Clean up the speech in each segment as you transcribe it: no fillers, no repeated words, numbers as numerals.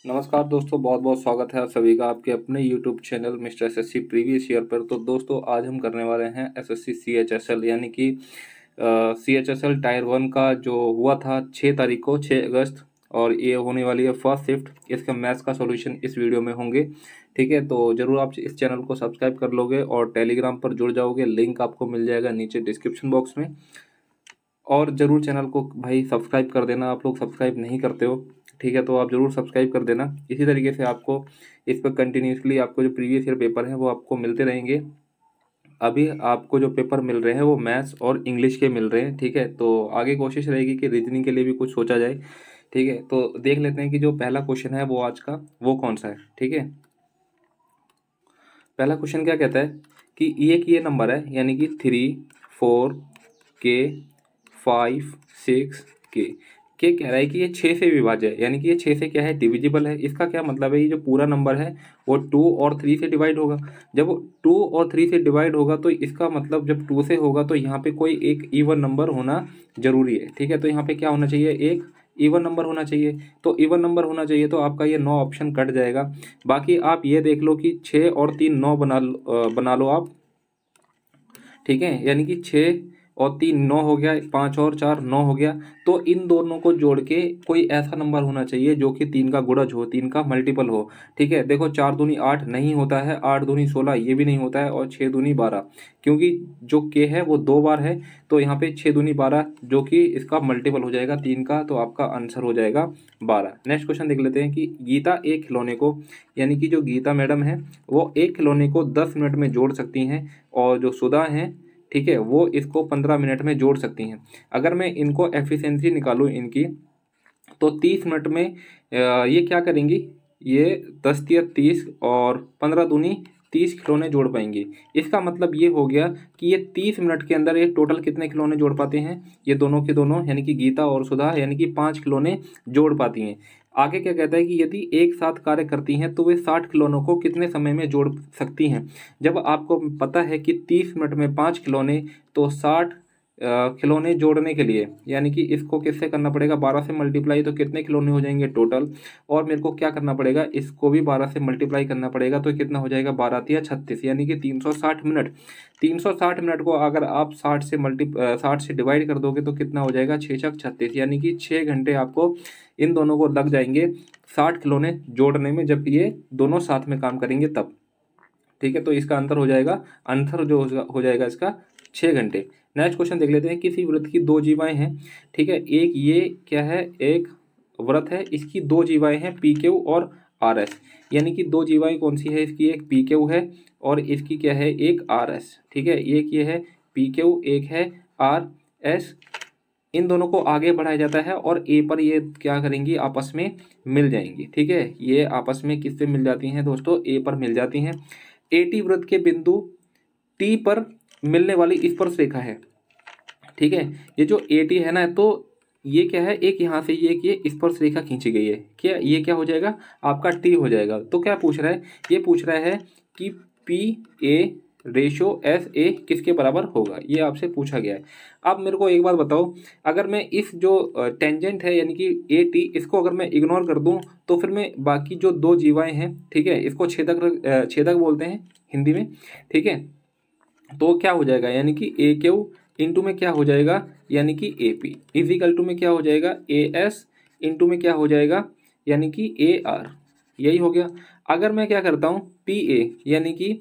नमस्कार दोस्तों, बहुत बहुत स्वागत है आप सभी का आपके अपने YouTube channel mister SSC previous year पर। तो दोस्तों आज हम करने वाले हैं एसएससी CHSL यानी कि CHSL टायर 1 का जो हुआ था 6 तारीख को 6 अगस्त, और ये होने वाली है फर्स्ट शिफ्ट। इसका मैथ्स का सॉल्यूशन इस वीडियो में होंगे। ठीक है, तो ज़रूर आप इस चैनल को सब्सक्राइब कर लोगे और टेलीग्राम पर जुड़ जाओगे। लिंक आपको मिल जाएगा नीचे डिस्क्रिप्शन बॉक्स में। और ज़रूर चैनल को भाई सब्सक्राइब कर देना, आप लोग सब्सक्राइब नहीं करते हो। ठीक है, तो आप ज़रूर सब्सक्राइब कर देना। इसी तरीके से आपको इस पर कंटिन्यूसली आपको जो प्रीवियस ईयर पेपर हैं वो आपको मिलते रहेंगे। अभी आपको जो पेपर मिल रहे हैं वो मैथ्स और इंग्लिश के मिल रहे हैं। ठीक है, तो आगे कोशिश रहेगी कि रीजनिंग के लिए भी कुछ सोचा जाए। ठीक है, तो देख लेते हैं कि जो पहला क्वेश्चन है वो आज का वो कौन सा है। ठीक है, पहला क्वेश्चन क्या कहता है कि ये नंबर है यानी कि 3, 4, के, 5, 6 के कह रहा है कि ये 6 से विभाज्य है, यानी कि ये 6 से क्या है, डिविजिबल है। इसका क्या मतलब है, ये जो पूरा नंबर है वो 2 और 3 से डिवाइड होगा। जब वो 2 और 3 से डिवाइड होगा तो इसका मतलब जब 2 से होगा तो यहाँ पे कोई एक इवन नंबर होना जरूरी है। ठीक है, तो यहाँ पे क्या होना चाहिए, एक इवन नंबर होना चाहिए। तो इवन नंबर होना चाहिए तो आपका ये 9 ऑप्शन कट जाएगा। बाकी आप ये देख लो कि 6 और 3 9 बना लो आप। ठीक है, यानी कि 6 और 3 9 हो गया, 5 और 4 9 हो गया। तो इन दोनों को जोड़ के कोई ऐसा नंबर होना चाहिए जो कि 3 का गुणज हो, 3 का मल्टीपल हो। ठीक है, देखो 4 दूनी 8 नहीं होता है, 8 दूनी 16 ये भी नहीं होता है, और 6 दूनी 12, क्योंकि जो के है वो 2 बार है। तो यहाँ पे 6 दूनी 12 जो कि इसका मल्टीपल हो जाएगा 3 का, तो आपका आंसर हो जाएगा 12। नेक्स्ट क्वेश्चन देख लेते हैं कि गीता एक खिलौने को, यानी कि जो गीता मैडम है वो एक खिलौने को 10 मिनट में जोड़ सकती हैं, और जो सुधा हैं, ठीक है, वो इसको 15 मिनट में जोड़ सकती हैं। अगर मैं इनको एफिशिएंसी निकालूं इनकी, तो 30 मिनट में ये क्या करेंगी, ये 10 तिया 30 और 15 दूनी 30 खिलौने जोड़ पाएंगी। इसका मतलब ये हो गया कि ये 30 मिनट के अंदर ये टोटल कितने खिलौने जोड़ पाते हैं, ये दोनों के दोनों यानी कि गीता और सुधा यानी कि 5 खिलौने जोड़ पाती हैं। आगे क्या कहता है कि यदि एक साथ कार्य करती हैं तो वे 60 खिलौनों को कितने समय में जोड़ सकती हैं। जब आपको पता है कि 30 मिनट में 5 खिलौने, तो 60 खिलौने जोड़ने के लिए यानी कि इसको किससे करना पड़ेगा, 12 से मल्टीप्लाई, तो कितने खिलौने हो जाएंगे टोटल। और मेरे को क्या करना पड़ेगा, इसको भी 12 से मल्टीप्लाई करना पड़ेगा, तो कितना हो जाएगा, 12 या 36, यानी कि 360 मिनट। 360 मिनट को अगर आप 60 से डिवाइड कर दोगे तो कितना हो जाएगा, 6 छक 36, यानी कि 6 घंटे आपको इन दोनों को लग जाएंगे 60 खिलौने जोड़ने में, जब ये दोनों साथ में काम करेंगे तब। ठीक है, तो इसका आंसर हो जाएगा, आंसर जो हो जाएगा इसका 6 घंटे। नेक्स्ट क्वेश्चन देख लेते हैं, किसी वृत्त की 2 जीवाएं हैं। ठीक है, एक ये क्या है, एक वृत्त है, इसकी 2 जीवाएं हैं PQ और RS, यानी कि 2 जीवाएं कौन सी है इसकी, एक PQ है और इसकी क्या है, एक RS। ठीक है, एक ये है PQ, एक है RS। इन दोनों को आगे बढ़ाया जाता है और ए पर ये क्या करेंगी, आपस में मिल जाएंगी। ठीक है, ये आपस में किससे मिल जाती हैं दोस्तों, ए पर मिल जाती हैं। AT वृत्त के बिंदु T पर मिलने वाली स्पर्श रेखा है। ठीक है, ये जो AT है ना, तो ये क्या है, एक यहाँ से ये स्पर्श रेखा खींची गई है, क्या ये क्या हो जाएगा, आपका T हो जाएगा। तो क्या पूछ रहा है, ये पूछ रहा है कि PA रेशो SA किसके बराबर होगा, ये आपसे पूछा गया है। अब मेरे को एक बात बताओ, अगर मैं इस जो टेंजेंट है यानी कि AT, इसको अगर मैं इग्नोर कर दूं तो फिर मैं बाकी जो 2 जीवाएं हैं, ठीक है, इसको छेदक बोलते हैं हिंदी में। ठीक है, तो क्या हो जाएगा, यानी कि AQ इंटू में क्या हो जाएगा, यानी कि AP इजिकल टू में क्या हो जाएगा, AS इंटू में क्या हो जाएगा, यानी कि AR। यही हो गया। अगर मैं क्या करता हूँ PA, यानी कि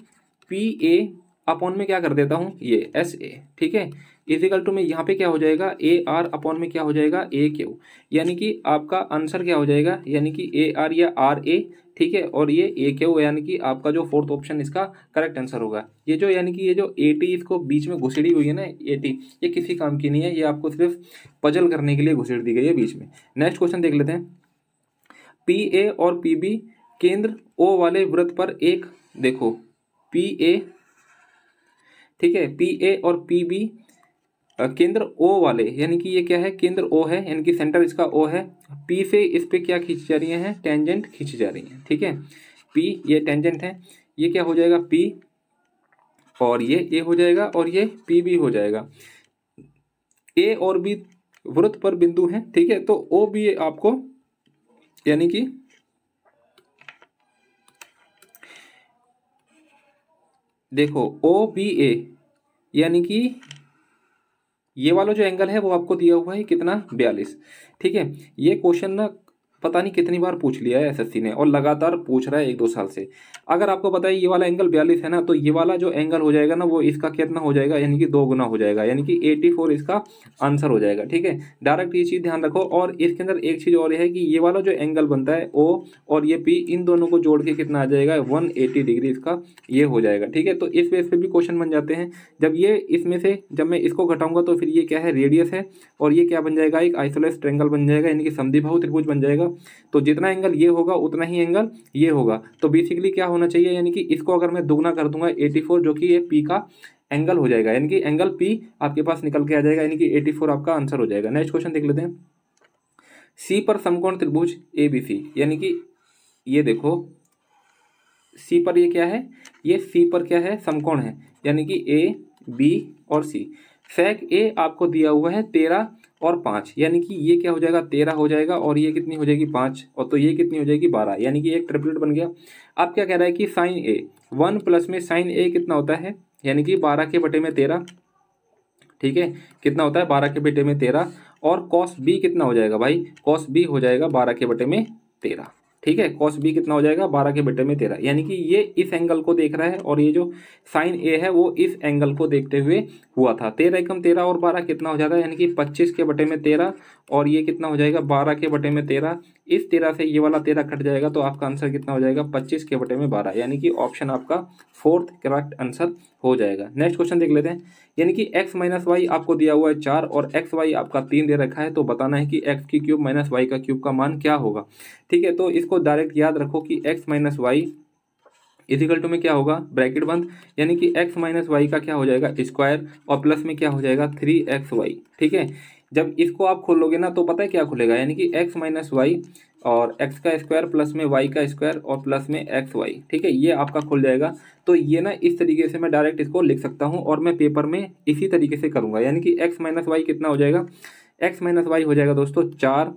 PA अपॉन में क्या कर देता हूँ, ये SA। ठीक है, इजिकल टू में यहाँ पे क्या हो जाएगा, AR अपॉन में क्या हो जाएगा, AQ, यानी कि आपका आंसर क्या हो जाएगा, यानी कि AR या RA। ठीक है, और ये AQ, यानी कि आपका जो फोर्थ ऑप्शन इसका करेक्ट आंसर होगा। ये जो यानी कि ये जो AT इसको बीच में घुसेड़ी हुई है ना, AT, ये किसी काम की नहीं है, ये आपको सिर्फ पजल करने के लिए घुसेड़ दी गई है बीच में। नेक्स्ट क्वेश्चन देख लेते हैं, PA और PB केंद्र O वाले वृत्त पर एक, देखो PA, ठीक है, PA और PB केंद्र O वाले, यानी कि ये क्या है, केंद्र O है, यानी कि सेंटर इसका O है। P से इस पे क्या खींची जा रही है, टेंजेंट खींची जा रही है। ठीक है, P ये टेंजेंट है, ये क्या हो जाएगा P, और ये A हो जाएगा, और ये PB हो जाएगा। A और B वृत्त पर बिंदु है। ठीक है, तो O भी आपको यानी कि देखो OBA यानी कि ये वाला जो एंगल है वो आपको दिया हुआ है कितना, 42। ठीक है, ये क्वेश्चन ना पता नहीं कितनी बार पूछ लिया है एसएससी ने और लगातार पूछ रहा है 1-2 साल से। अगर आपको पता है ये वाला एंगल 42 है ना, तो ये वाला जो एंगल हो जाएगा ना वो इसका कितना हो जाएगा, यानी कि 2 गुना हो जाएगा, यानी कि 84 इसका आंसर हो जाएगा। ठीक है, डायरेक्ट ये चीज़ ध्यान रखो। और इसके अंदर एक चीज़ और है कि ये वाला जो एंगल बनता है O और ये P, इन दोनों को जोड़ के कितना आ जाएगा, 180 डिग्री इसका ये हो जाएगा। ठीक है, तो इस बेस पे भी क्वेश्चन बन जाते हैं। जब ये इसमें से जब मैं इसको घटाऊंगा तो फिर ये क्या है, रेडियस है, और ये क्या बन जाएगा, एक आइसोलेस ट्रायंगल बन जाएगा, यानी कि समद्विबाहु त्रिभुज बन जाएगा। तो जितना एंगल ये होगा उतना ही एंगल ये होगा। तो बेसिकली क्या होना चाहिए, यानी कि इसको अगर मैं दुगना कर दूंगा 84, जो कि ये P का एंगल हो जाएगा, यानी कि एंगल P आपके पास निकल के आ जाएगा, यानी कि 84 आपका आंसर हो जाएगा। नेक्स्ट क्वेश्चन देख लेते हैं। C पर समकोण त्रिभुज ABC, यानी कि ये देखो C पर ये क्या है, ये C पर क्या है, समकोण है, यानी कि A B और C। सेक A आपको दिया हुआ है 13 और 5, यानी कि ये क्या हो जाएगा, 13 हो जाएगा, और ये कितनी हो जाएगी, 5, और तो ये कितनी हो जाएगी, 12, यानी कि एक ट्रिपलेट बन गया। अब क्या कह रहा है कि साइन A 1 प्लस में साइन A कितना होता है, यानी कि 12 के बटे में 13। ठीक है, कितना होता है, 12 के बटे में 13, और कॉस B कितना हो जाएगा भाई, कॉस B हो जाएगा 12 के बटे में 13। ठीक है, कॉस B कितना हो जाएगा, 12 के बटे में 13, यानी कि ये इस एंगल को देख रहा है, और ये जो साइन A है वो इस एंगल को देखते हुए हुआ था। 13 एकम 13 और 12 कितना हो जाता है, यानी कि 25 के बटे में 13, और ये कितना हो जाएगा, 12 के बटे में 13। इस 13 से ये वाला 13 कट जाएगा, तो आपका आंसर कितना हो जाएगा, 25 के बटे में 12, यानी कि ऑप्शन आपका 4th करेक्ट आंसर हो जाएगा। नेक्स्ट क्वेश्चन देख लेते हैं। यानी कि x माइनस वाई आपको दिया हुआ है 4 और एक्स वाई आपका 3 दे रखा है, तो बताना है कि x की क्यूब माइनस वाई का क्यूब का मान क्या होगा। ठीक है, तो इसको डायरेक्ट याद रखो कि x minus y equal to में क्या होगा, ब्रैकेट बंद, यानी कि x माइनस वाई का क्या हो जाएगा, स्क्वायर, और प्लस में क्या हो जाएगा, 3xy। ठीक है, जब इसको आप खोलोगे ना तो पता है क्या खुलेगा, यानी कि x माइनस वाई और x का स्क्वायर प्लस में y का स्क्वायर और प्लस में xy। ठीक है, ये आपका खुल जाएगा। तो ये ना इस तरीके से मैं डायरेक्ट इसको लिख सकता हूँ, और मैं पेपर में इसी तरीके से करूँगा, यानी कि x माइनस वाई कितना हो जाएगा, x माइनस वाई हो जाएगा दोस्तों 4,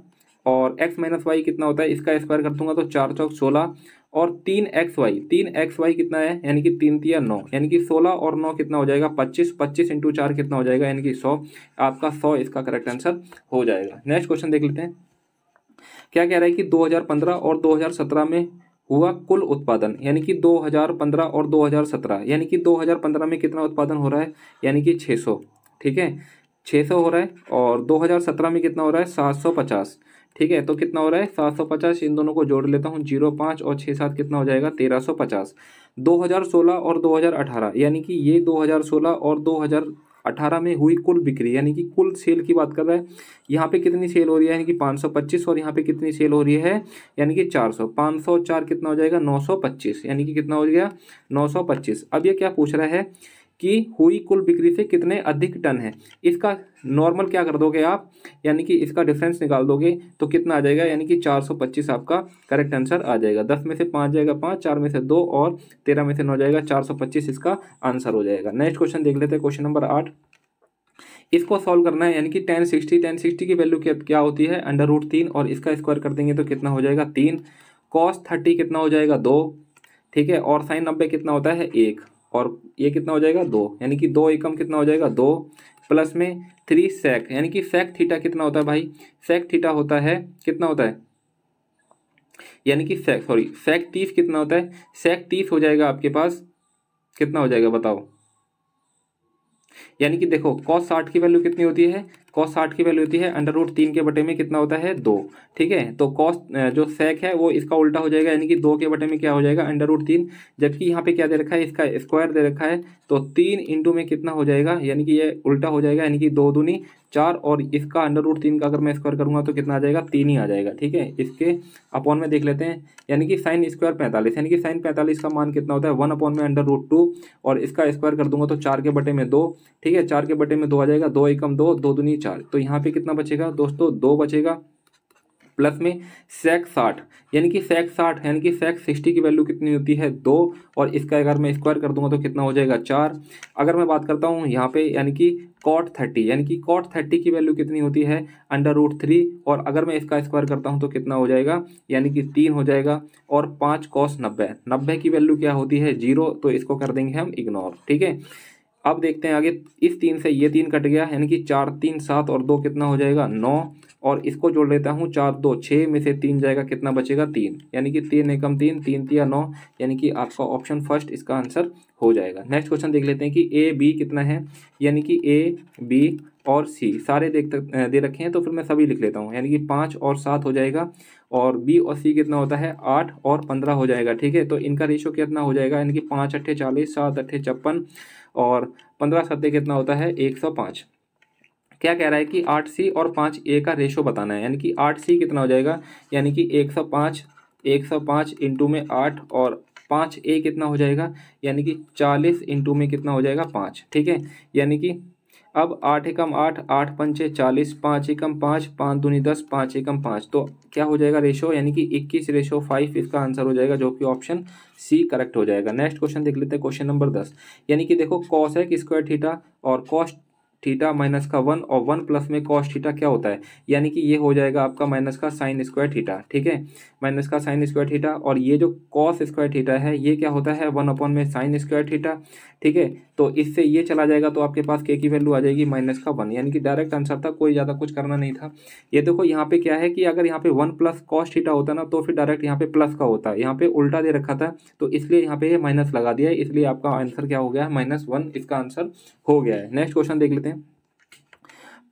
और x माइनस वाई कितना होता है, इसका स्क्वायर कर दूंगा तो 4 चौक 16, और 3xy कितना है, यानी कि 3 तिया 9, यानी कि 16 और 9 कितना हो जाएगा, 25, 25 इंटू 4 कितना हो जाएगा, यानी कि 100। आपका 100 इसका करेक्ट आंसर हो जाएगा। नेक्स्ट क्वेश्चन देख लेते हैं। क्या कह रहा है कि 2015 और 2017 में हुआ कुल उत्पादन, यानी कि 2015 और 2017, यानी कि 2015 में कितना उत्पादन हो रहा है, यानी कि 600। ठीक है, 600 हो रहा है, और 2017 में कितना हो रहा है, 750। ठीक है, तो कितना हो रहा है, 750, इन दोनों को जोड़ लेता हूँ, 0.5 और 6 7 कितना हो जाएगा, 1350। 2016 और 2018, यानी कि ये 2016 और 2018 में हुई कुल बिक्री, यानी कि कुल सेल की बात कर रहा है। यहाँ पे कितनी सेल हो रही है, यानी कि 525, और यहाँ पे कितनी सेल हो रही है, यानी कि 400। 504 कितना हो जाएगा, 925, यानी कि कितना हो गया, 925। अब ये क्या पूछ रहा है कि हुई कुल बिक्री से कितने अधिक टन है। इसका नॉर्मल क्या कर दोगे आप, यानी कि इसका डिफरेंस निकाल दोगे तो कितना आ जाएगा, यानी कि 425 आपका करेक्ट आंसर आ जाएगा। 10 में से 5 जाएगा 5, 4 में से 2 और 13 में से 9 जाएगा, 425 इसका आंसर हो जाएगा। नेक्स्ट क्वेश्चन देख लेते हैं, क्वेश्चन नंबर 8। इसको सॉल्व करना है, यानी कि tan 60 की वैल्यू क्या होती है, √3, और इसका स्क्वायर कर देंगे तो कितना हो जाएगा, 3। cos 30 कितना हो जाएगा, 2। ठीक है, और sin 90 कितना होता है, 1, और ये कितना हो जाएगा, 2, यानी कि 2 एकम कितना हो जाएगा, 2, प्लस में 3 sec, यानी कि sec थीटा कितना होता है भाई, sec थीटा होता है, कितना होता है, यानी कि sec 30 कितना होता है, sec 30 हो जाएगा आपके पास, कितना हो जाएगा बताओ, यानी कि देखो cos 60 की वैल्यू कितनी होती है, cos 60 की वैल्यू होती है √3 के बटे में कितना होता है, 2। ठीक है, तो cos जो sec है वो इसका उल्टा हो जाएगा, यानी कि 2 के बटे में क्या हो जाएगा, √3, जबकि यहाँ पे क्या दे रखा है, इसका स्क्वायर दे रखा है, तो 3 इंटू में कितना हो जाएगा, यानी कि ये उल्टा हो जाएगा, यानी कि 2 दूनी 4, और इसका √3 का अगर मैं स्क्वायर करूंगा तो कितना आ जाएगा, 3 ही आ जाएगा। ठीक है, इसके अपॉन में देख लेते हैं, यानी कि sin स्क्वायर 45, यानी कि sin 45 का मान कितना होता है, 1 में √2, और इसका स्क्वायर कर दूंगा तो 4 के बटे में 2। ठीक है, 4 के बटे में 2 आ जाएगा, 2 एकम 2, 2 दूनी 4, तो यहाँ पे कितना बचेगा दोस्तों, 2 बचेगा, प्लस में sec 60 यानी कि sec 60 यानी कि sec 60 की वैल्यू कितनी होती है 2, और इसका अगर मैं स्क्वायर कर दूंगा तो कितना हो जाएगा 4। अगर मैं बात करता हूँ यहाँ पे यानी कि cot 30 यानी कि cot 30 की वैल्यू कितनी होती है √3, और अगर मैं इसका स्क्वायर करता हूँ तो कितना हो जाएगा यानी कि 3 हो जाएगा। और 5 cos 90 की वैल्यू क्या होती है 0, तो इसको कर देंगे हम इग्नोर। ठीक है, अब देखते हैं आगे। इस 3 से ये 3 कट गया यानी कि 4 3 7 और 2 कितना हो जाएगा 9, और इसको जोड़ लेता हूँ 4 2 6 में से 3 जाएगा कितना बचेगा 3, यानी कि 3 एकम 3 3 3 9, यानी कि आपका ऑप्शन फर्स्ट इसका आंसर हो जाएगा। नेक्स्ट क्वेश्चन देख लेते हैं कि ए बी कितना है, यानी कि ए बी और सी सारे दे रखे हैं, तो फिर मैं सभी लिख लेता हूँ, यानी कि 5 और 7 हो जाएगा, और बी और सी कितना होता है 8 और 15 हो जाएगा। ठीक है, तो इनका रेशियो कितना हो जाएगा, यानी कि 5 अट्ठे 40 7 अट्ठे 56 और 15 सत्ते कितना होता है 105। क्या कह रहा है कि 8C और 5A का रेशो बताना है, यानी कि 8C कितना हो जाएगा, यानी कि 105 इंटू में 8, और 5A कितना हो जाएगा, यानी कि 40 इंटू में कितना हो जाएगा 5। ठीक है, यानी कि अब 8 एकम 8 8 पंचे 40 5 एकम 5 5 दूनी 10 5 एकम 5, तो क्या हो जाएगा रेशो, यानी कि 21:5 इसका आंसर हो जाएगा, जो कि ऑप्शन सी करेक्ट हो जाएगा। नेक्स्ट क्वेश्चन देख लेते हैं, क्वेश्चन नंबर 10, यानी कि देखो cos स्क्वायर थीटा और cos थीटा माइनस का 1 और 1 प्लस में cos थीटा क्या होता है, यानी कि ये हो जाएगा आपका माइनस का साइन स्क्वायर थीटा। ठीक है, माइनस का साइन स्क्वायर थीटा, और ये जो cos स्क्वायर थीटा है ये क्या होता है 1 में साइन स्क्वायर थीटा। ठीक है, तो इससे ये चला जाएगा तो आपके पास k की वैल्यू आ जाएगी -1, यानी कि डायरेक्ट आंसर था, कोई ज़्यादा कुछ करना नहीं था। ये देखो यहाँ पे क्या है कि अगर यहाँ पे 1 प्लस cos थीटा होता ना तो फिर डायरेक्ट यहाँ पे प्लस का होता है, यहाँ पे उल्टा दे रखा था तो इसलिए यहाँ पे ये माइनस लगा दिया है, इसलिए आपका आंसर क्या हो गया है -1 इसका आंसर हो गया है। नेक्स्ट क्वेश्चन देख लेते हैं,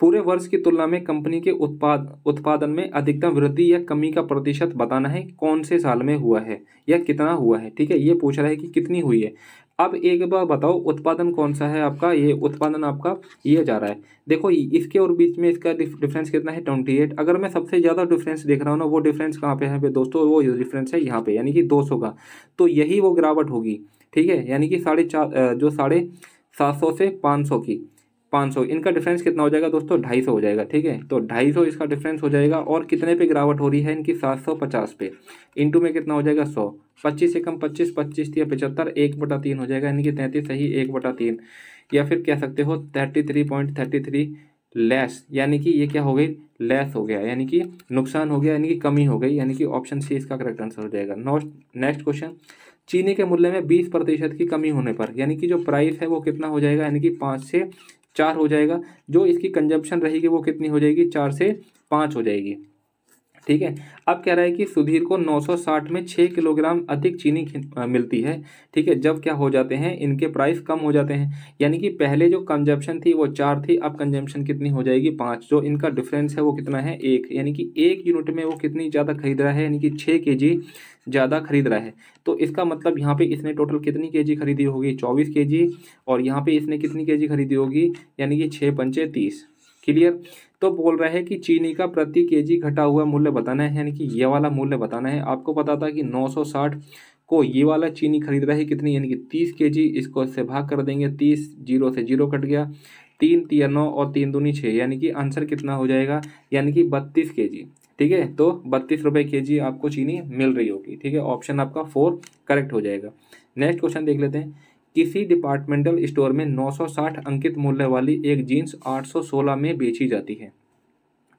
पूरे वर्ष की तुलना में कंपनी के उत्पादन में अधिकतम वृद्धि या कमी का प्रतिशत बताना है, कौन से साल में हुआ है या कितना हुआ है। ठीक है, ये पूछ रहा है कि कितनी हुई है। अब एक बार बताओ उत्पादन कौन सा है आपका, ये उत्पादन आपका ये जा रहा है। देखो इसके और बीच में इसका डिफरेंस कितना है 28। अगर मैं सबसे ज़्यादा डिफरेंस देख रहा हूँ ना, वो डिफरेंस कहाँ पे है दोस्तों, वो डिफरेंस है यहाँ पे, यानी कि 200 का, तो यही वो गिरावट होगी। ठीक है, यानी कि 750 से 500 की 500 इनका डिफरेंस कितना हो जाएगा दोस्तों 250 हो जाएगा। ठीक है, तो 250 इसका डिफरेंस हो जाएगा, और कितने पे गिरावट हो रही है इनकी 750 पे, इंटू में कितना हो जाएगा 100, 25 एकम 25 25 या 75 1/3 हो जाएगा, यानी कि 33 सही 1/3, या फिर कह सकते हो 33.33 लेस, यानी कि ये क्या हो गई लेस हो गया, यानी कि नुकसान हो गया, यानी कि कमी हो गई, यानी कि ऑप्शन सी इसका करेक्ट आंसर हो जाएगा। नेक्स्ट क्वेश्चन, चीनी के मूल्य में 20% की कमी होने पर, यानी कि जो प्राइस है वो कितना हो जाएगा, यानी कि 5 से 4 हो जाएगा, जो इसकी कंजप्शन रहेगी वो कितनी हो जाएगी 4 से 5 हो जाएगी। ठीक है, अब कह रहा है कि सुधीर को 960 में 6 किलोग्राम अधिक चीनी मिलती है। ठीक है, जब क्या हो जाते हैं इनके प्राइस कम हो जाते हैं, यानी कि पहले जो कंजप्शन थी वो 4 थी, अब कंजप्शन कितनी हो जाएगी 5, जो इनका डिफरेंस है वो कितना है 1, यानी कि 1 यूनिट में वो कितनी ज़्यादा खरीद रहा है, यानी कि 6 kg ज़्यादा खरीद रहा है। तो इसका मतलब यहाँ पे इसने टोटल कितनी kg खरीदी होगी 24 kg, और यहाँ पे इसने कितनी kg खरीदी होगी, यानी कि 6 पंचे 30। क्लियर, तो बोल रहा है कि चीनी का प्रति केजी घटा हुआ मूल्य बताना है, यानी कि ये वाला मूल्य बताना है। आपको पता था कि 960 को ये वाला चीनी खरीद रहा है कितनी, यानी कि 30 kg, इसको इससे भाग कर देंगे 30, 0 से 0 कट गया, 3 3 9 और 3 दूनी 6, यानी कि आंसर कितना हो जाएगा, यानी कि 32 kg। ठीक है, तो 32 रुपये kg आपको चीनी मिल रही होगी। ठीक है, ऑप्शन आपका 4 करेक्ट हो जाएगा। नेक्स्ट क्वेश्चन देख लेते हैं, किसी डिपार्टमेंटल स्टोर में 960 अंकित मूल्य वाली एक जीन्स 816 में बेची जाती है।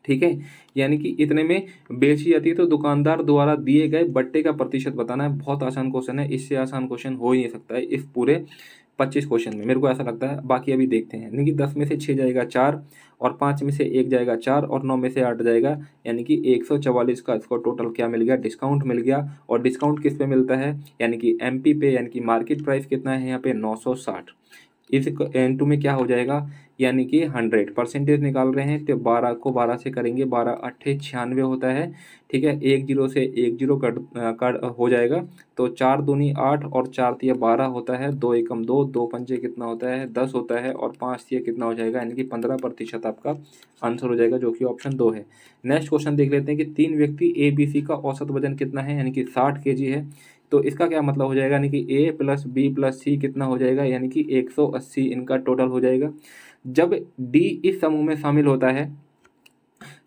ठीक है, यानी कि इतने में बेची जाती है, तो दुकानदार द्वारा दिए गए बट्टे का प्रतिशत बताना है। बहुत आसान क्वेश्चन है, इससे आसान क्वेश्चन हो ही नहीं सकता है इस पूरे 25 क्वेश्चन में, मेरे को ऐसा लगता है। बाकी अभी देखते हैं, यानी कि 10 में से 6 जाएगा 4, और 5 में से 1 जाएगा 4, और 9 में से 8 जाएगा, यानी कि 144 का इसको टोटल क्या मिल गया, डिस्काउंट मिल गया। और डिस्काउंट किस पे मिलता है, यानी कि MP पे, यानी कि मार्केट प्राइस कितना है यहाँ पे 960, इस N2 में क्या हो जाएगा, यानी कि 100 परसेंटेज निकाल रहे हैं, तो 12 को 12 से करेंगे, 12 8 96 होता है। ठीक है, 1 0 से 1 0 कट हो जाएगा, तो 4 दूनी 8 और 4 तिया 12 होता है, 2 एकम 2, 2 पंचे कितना होता है 10 होता है, और 5 तिया कितना हो जाएगा, यानी कि 15% आपका आंसर हो जाएगा, जो कि ऑप्शन 2 है। नेक्स्ट क्वेश्चन देख लेते हैं कि 3 व्यक्ति ABC का औसत वजन कितना है, यानी कि 60 kg है। तो इसका क्या मतलब हो जाएगा, यानी कि A + B + C कितना हो जाएगा, यानी कि 180 इनका टोटल हो जाएगा। जब D इस समूह में शामिल होता है,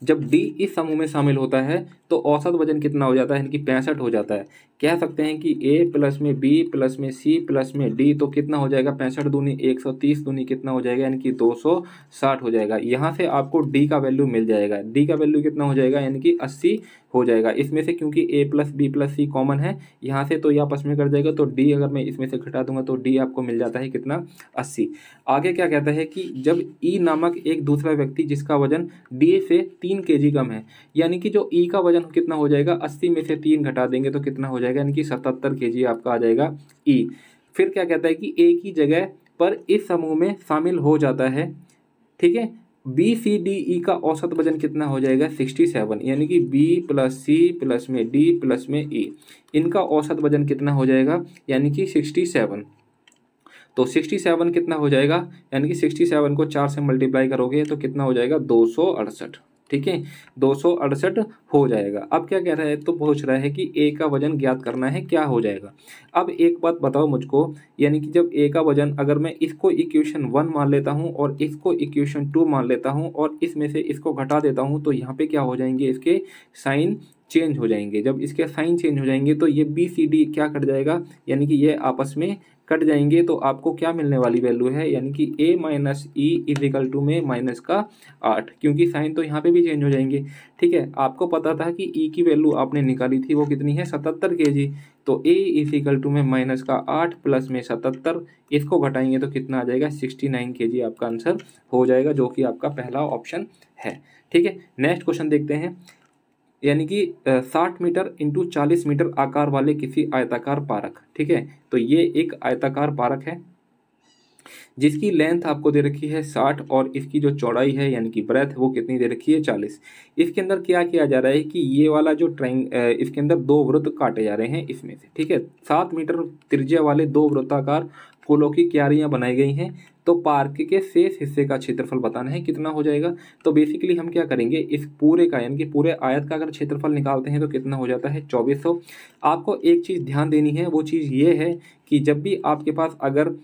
जब D इस समूह में शामिल होता है तो औसत वजन कितना हो जाता है, यानी कि 65 हो जाता है। कह सकते हैं कि A प्लस में B प्लस में C प्लस में D, तो कितना हो जाएगा 65 दूनी 130 दूनी कितना हो जाएगा, यानी कि 260 हो जाएगा। यहाँ से आपको D का वैल्यू मिल जाएगा। D का वैल्यू कितना हो जाएगा, यानी कि 80 हो जाएगा। इसमें से क्योंकि A plus B plus C common है यहाँ से, तो ये आपस में कट जाएगा, तो D अगर मैं इसमें से घटा दूंगा तो D आपको मिल जाता है कितना, 80। आगे क्या कहता है कि जब E नामक एक दूसरा व्यक्ति जिसका वजन D से 3 kg कम है, यानी कि जो E का वजन कितना हो जाएगा, 80 में से 3 घटा देंगे तो कितना हो जाएगा, यानी कि 77 kg आपका आ जाएगा E। फिर क्या कहता है कि A की जगह पर इस समूह में शामिल हो जाता है, ठीक है, बी सी डी ई का औसत वजन कितना हो जाएगा 67, यानी कि बी प्लस सी प्लस में डी प्लस में ई, इनका औसत वजन कितना हो जाएगा, यानी कि 67। तो 67 कितना हो जाएगा, यानी कि 67 को 4 से मल्टीप्लाई करोगे तो कितना हो जाएगा 268, ठीक है, 268 हो जाएगा। अब क्या कह रहा है, तो पूछ रहा है कि ए का वजन ज्ञात करना है, क्या हो जाएगा। अब एक बात बताओ मुझको, यानी कि जब ए का वजन अगर मैं इसको इक्वेशन 1 मान लेता हूँ और इसको इक्वेशन 2 मान लेता हूँ और इसमें से इसको घटा देता हूँ, तो यहाँ पे क्या हो जाएंगे, इसके साइन चेंज हो जाएंगे। जब इसके साइन चेंज हो जाएंगे तो ये बी सी डी क्या कट जाएगा, यानी कि ये आपस में कट जाएंगे। तो आपको क्या मिलने वाली वैल्यू है, यानी कि a minus e equal to में माइनस का 8, क्योंकि साइन तो यहाँ पे भी चेंज हो जाएंगे, ठीक है। आपको पता था कि e की वैल्यू आपने निकाली थी वो कितनी है 77 kg, तो a इजिकल टू में माइनस का 8 प्लस में 77, इसको घटाएंगे तो कितना आ जाएगा 69 kg आपका आंसर हो जाएगा, जो कि आपका पहला ऑप्शन है, ठीक है। नेक्स्ट क्वेश्चन देखते हैं, यानी कि 60 मीटर इंटू 40 मीटर आकार वाले किसी आयताकार पार्क, ठीक है। तो ये एक आयताकार पार्क है जिसकी लेंथ आपको दे रखी है 60 और इसकी जो चौड़ाई है यानी कि ब्रेथ वो कितनी दे रखी है 40। इसके अंदर क्या किया जा रहा है कि ये वाला जो इसके अंदर 2 वृत्त काटे जा रहे हैं इसमें से, ठीक है। 7 मीटर त्रिज्या वाले 2 वृत्ताकार फूलों की क्यारियां बनाई गई हैं। तो पार्क के शेष हिस्से का क्षेत्रफल बताना है कितना हो जाएगा। तो बेसिकली हम क्या करेंगे, इस पूरे का यानी कि पूरे आयत का अगर क्षेत्रफल निकालते हैं तो कितना हो जाता है 2400। आपको एक चीज़ ध्यान देनी है, वो चीज़ ये है कि जब भी आपके पास अगर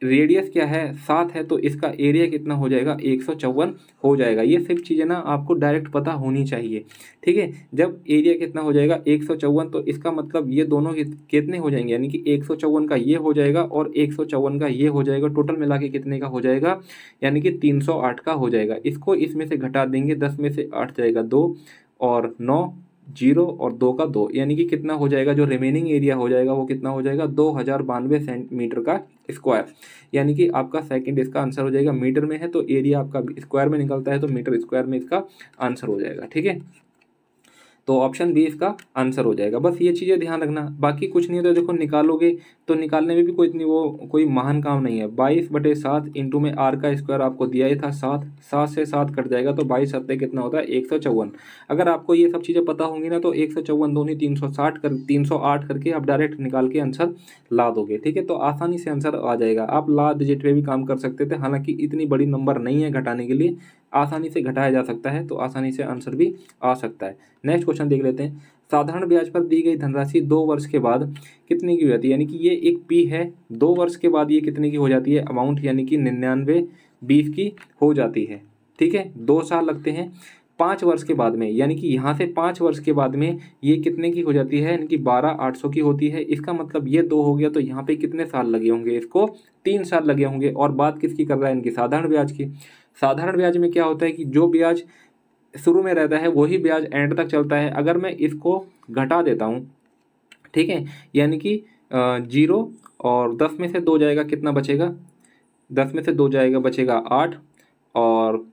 रेडियस क्या है 7 है तो इसका एरिया कितना हो जाएगा 154 हो जाएगा। ये सिर्फ चीज़ें ना आपको डायरेक्ट पता होनी चाहिए, ठीक है। जब एरिया कितना हो जाएगा 154 तो इसका मतलब ये दोनों कितने हो जाएंगे, यानी कि 154 का ये हो जाएगा और 154 का ये हो जाएगा, टोटल मिला के कितने का हो जाएगा, यानी कि 308 का हो जाएगा। इसको इसमें से घटा देंगे, 10 में से 8 जाएगा 2 और 9 0 और 2 का 2, यानी कि कितना हो जाएगा, जो रिमेनिंग एरिया हो जाएगा वो कितना हो जाएगा 2092 सेंटीमीटर का स्क्वायर। यानी कि आपका सेकंड इसका आंसर हो जाएगा, मीटर में है तो एरिया आपका स्क्वायर में निकलता है तो मीटर स्क्वायर में इसका आंसर हो जाएगा, ठीक है। तो ऑप्शन बी इसका आंसर हो जाएगा। बस ये चीज़ें ध्यान रखना, बाकी कुछ नहीं है। तो देखो निकालोगे तो निकालने में भी कोई महान काम नहीं है। 22/7 इंटू में आर का स्क्वायर आपको दिया ही था 7, 7 से 7 कट जाएगा तो 22 सत्ते कितना होता है 154। अगर आपको ये सब चीज़ें पता होंगी ना तो 154 दूनी 308 करके आप डायरेक्ट निकाल के आंसर ला दोगे, ठीक है। तो आसानी से आंसर आ जाएगा। आप ला डिजिट पे भी काम कर सकते थे, हालांकि इतनी बड़ी नंबर नहीं है घटाने के लिए, आसानी से घटाया जा सकता है तो आसानी से आंसर भी आ सकता है। नेक्स्ट क्वेश्चन देख लेते हैं। साधारण ब्याज पर दी गई धनराशि 2 वर्ष के बाद कितने की हो जाती है, यानी कि ये एक पी है, 2 वर्ष के बाद ये कितने की हो जाती है अमाउंट, यानी कि 99/20 की हो जाती है, ठीक है। 2 साल लगते हैं। 5 वर्ष के बाद में, यानी कि यहाँ से 5 वर्ष के बाद में ये कितने की हो जाती है, यानी कि 12,800 की होती है। इसका मतलब ये 2 हो गया तो यहाँ पे कितने साल लगे होंगे, इसको 3 साल लगे होंगे। और बात किसकी कर रहा है, इनकी साधारण ब्याज की। साधारण ब्याज में क्या होता है कि जो ब्याज शुरू में रहता है वही ब्याज एंड तक चलता है। अगर मैं इसको घटा देता हूँ, ठीक है, यानी कि 0 और 10 में से 2 जाएगा, कितना बचेगा, 10 में से 2 जाएगा बचेगा 8 और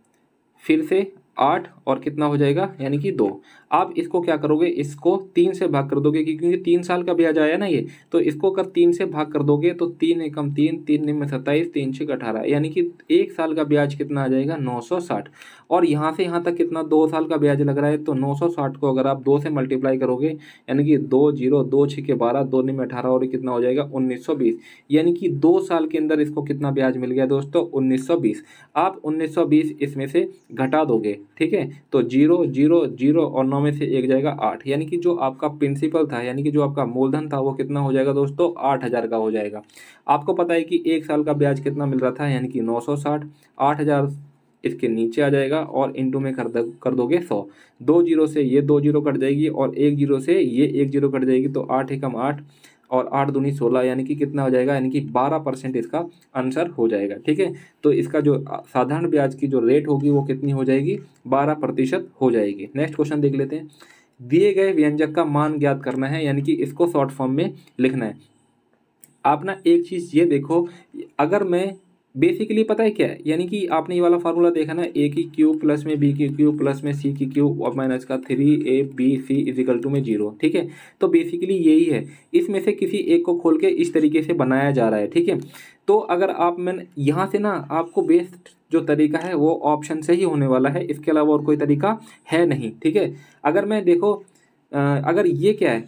फिर से 8 और कितना हो जाएगा, यानी कि 2। आप इसको क्या करोगे, इसको 3 से भाग कर दोगे क्योंकि 3 साल का ब्याज आया ना ये, तो इसको अगर 3 से भाग कर दोगे तो 3 एकम 3, 3 में 27, 3 6 18, यानी कि 1 साल का ब्याज कितना आ जाएगा 960। और यहाँ से यहाँ तक कितना 2 साल का ब्याज लग रहा है, तो 960 को अगर आप 2 से मल्टीप्लाई करोगे, यानी कि 2 0 2 6 के 12, 2 में 18 और कितना हो जाएगा 1920, यानी कि 2 साल के अंदर इसको कितना ब्याज मिल गया दोस्तों 1920। आप 1920 इसमें से घटा दोगे, ठीक है, तो 0 0 0 और 9 में से 1 जाएगा 8, यानी कि जो आपका प्रिंसिपल था, यानी कि जो आपका मूलधन था वो कितना हो जाएगा दोस्तों 8000 का हो जाएगा। आपको पता है कि 1 साल का ब्याज कितना मिल रहा था, यानी कि 960, 8000 इसके नीचे आ जाएगा और इंटू में कर दोगे 100। 2 जीरो से ये 2 जीरो कट जाएगी और 1 जीरो से ये 1 जीरो कट जाएगी, तो 8 एकम 8 और 8 दूनी 16, यानी कि कितना हो जाएगा, यानी कि 12% इसका आंसर हो जाएगा। ठीक है, तो इसका जो साधारण ब्याज की जो रेट होगी वो कितनी हो जाएगी, 12% हो जाएगी। नेक्स्ट क्वेश्चन देख लेते हैं। दिए गए व्यंजक का मान ज्ञात करना है, यानी कि इसको शॉर्ट फॉर्म में लिखना है। आप ना एक चीज़ ये देखो, अगर मैं बेसिकली पता है क्या है, यानी कि आपने ये वाला फार्मूला देखा ना, ए की क्यूब प्लस में बी की क्यूब प्लस में सी की क्यूब और माइनस का 3ab इजिकल टू में 0। ठीक है, तो बेसिकली यही है, इसमें से किसी एक को खोल के इस तरीके से बनाया जा रहा है। ठीक है, तो अगर आप मैंने यहाँ से ना आपको बेस्ट जो तरीका है वो ऑप्शन से ही होने वाला है, इसके अलावा और कोई तरीका है नहीं। ठीक है, अगर मैं देखो अगर ये क्या है,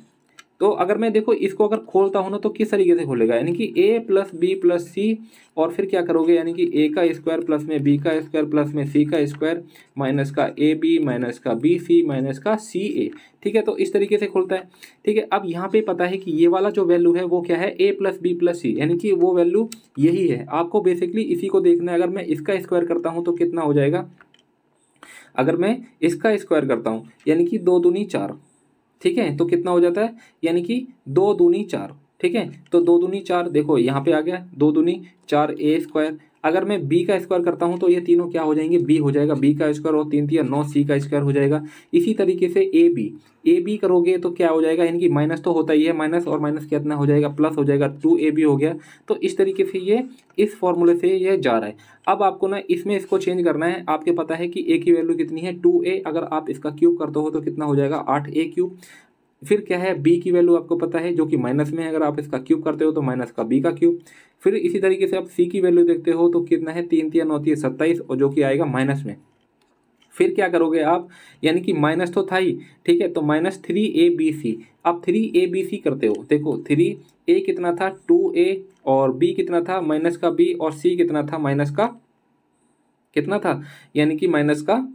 तो अगर मैं देखो इसको अगर खोलता हूँ ना तो किस तरीके से खोलेगा, यानी कि a प्लस बी प्लस सी और फिर क्या करोगे, यानी कि a का स्क्वायर प्लस में b का स्क्वायर प्लस में c का स्क्वायर माइनस का ab माइनस का bc माइनस का ca। ठीक है, तो इस तरीके से खुलता है। ठीक है, अब यहाँ पे पता है कि ये वाला जो वैल्यू है वो क्या है, a प्लस बी प्लस सी, यानी कि वो वैल्यू यही है। आपको बेसिकली इसी को देखना है। अगर मैं इसका स्क्वायर करता हूँ तो कितना हो जाएगा, अगर मैं इसका स्क्वायर करता हूँ यानी कि 2 दूनी 4। ठीक है, तो कितना हो जाता है, यानी कि 2 दूनी 4। ठीक है, तो 2 दूनी 4, देखो यहाँ पे आ गया 2 दूनी 4 ए स्क्वायर। अगर मैं बी का स्क्वायर करता हूँ तो ये तीनों क्या हो जाएंगे, बी हो जाएगा, बी का स्क्वायर और 3 तिया 9 सी का स्क्वायर हो जाएगा। इसी तरीके से ए बी करोगे तो क्या हो जाएगा, यानी कि माइनस तो होता ही है, माइनस और माइनस कितना हो जाएगा, प्लस हो जाएगा, 2ab हो गया। तो इस तरीके से ये इस फॉर्मूले से ये जा रहा है। अब आपको ना इसमें इसको चेंज करना है। आपके पता है कि ए की वैल्यू कितनी है, 2a, अगर आप इसका क्यूब करते हो तो कितना हो जाएगा, 8a क्यूब। फिर क्या है, बी की वैल्यू आपको पता है जो कि माइनस में है, अगर आप इसका क्यूब करते हो तो माइनस का बी का क्यूब। फिर इसी तरीके से आप सी की वैल्यू देखते हो तो कितना है, 3 तिया 9 तिया 27 और जो कि आएगा माइनस में। फिर क्या करोगे आप, यानी कि माइनस तो था ही। ठीक है, तो माइनस 3abc। आप 3abc करते हो, देखो 3a कितना था 2a और b कितना था माइनस का b और c कितना था माइनस का कितना था, यानी कि माइनस का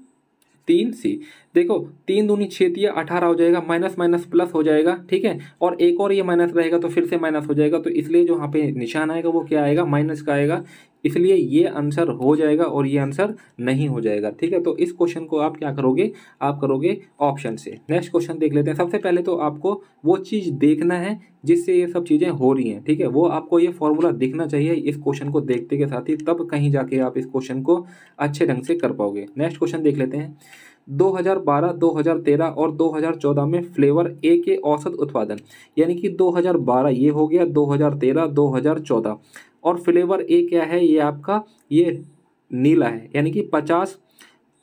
3c। देखो 3 दूनी 6 तिया 18 हो जाएगा, माइनस माइनस प्लस हो जाएगा। ठीक है, और एक और ये माइनस रहेगा तो फिर से माइनस हो जाएगा, तो इसलिए जो यहाँ पे निशान आएगा वो क्या आएगा, माइनस का आएगा। इसलिए ये आंसर हो जाएगा और ये आंसर नहीं हो जाएगा। ठीक है, तो इस क्वेश्चन को आप क्या करोगे, आप करोगे ऑप्शन से। नेक्स्ट क्वेश्चन देख लेते हैं। सबसे पहले तो आपको वो चीज़ देखना है जिससे ये सब चीज़ें हो रही हैं। ठीक है, वो आपको ये फॉर्मूला दिखना चाहिए इस क्वेश्चन को देखते के साथ ही, तब कहीं जाके आप इस क्वेश्चन को अच्छे ढंग से कर पाओगे। नेक्स्ट क्वेश्चन देख लेते हैं। 2012, 2013 और 2014 में फ्लेवर ए के औसत उत्पादन, यानी कि 2012 ये हो गया, 2013, 2014 और फ्लेवर ए क्या है, ये आपका ये नीला है, यानी कि 50,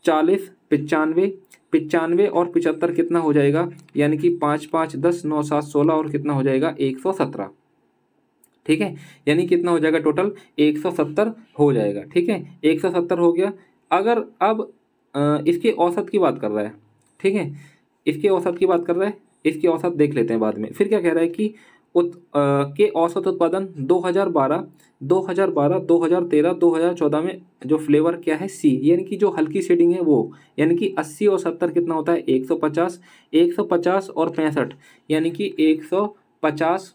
40, 95, 95 और 75 कितना हो जाएगा, यानी कि 5, 5, 10, 9, 7, 16 और कितना हो जाएगा 117। ठीक है, यानी कितना हो जाएगा, टोटल 170 हो जाएगा। ठीक है, 170 हो गया। अगर अब इसके औसत की बात कर रहा है। ठीक है, इसके औसत की बात कर रहा है, इसके औसत देख लेते हैं बाद में। फिर क्या कह रहा है कि के औसत उत्पादन 2012, 2013, 2014 में जो फ्लेवर क्या है सी, यानी कि जो हल्की शेडिंग है वो, यानी कि 80 और 70 कितना होता है 150, 150 और 65, यानी कि 150,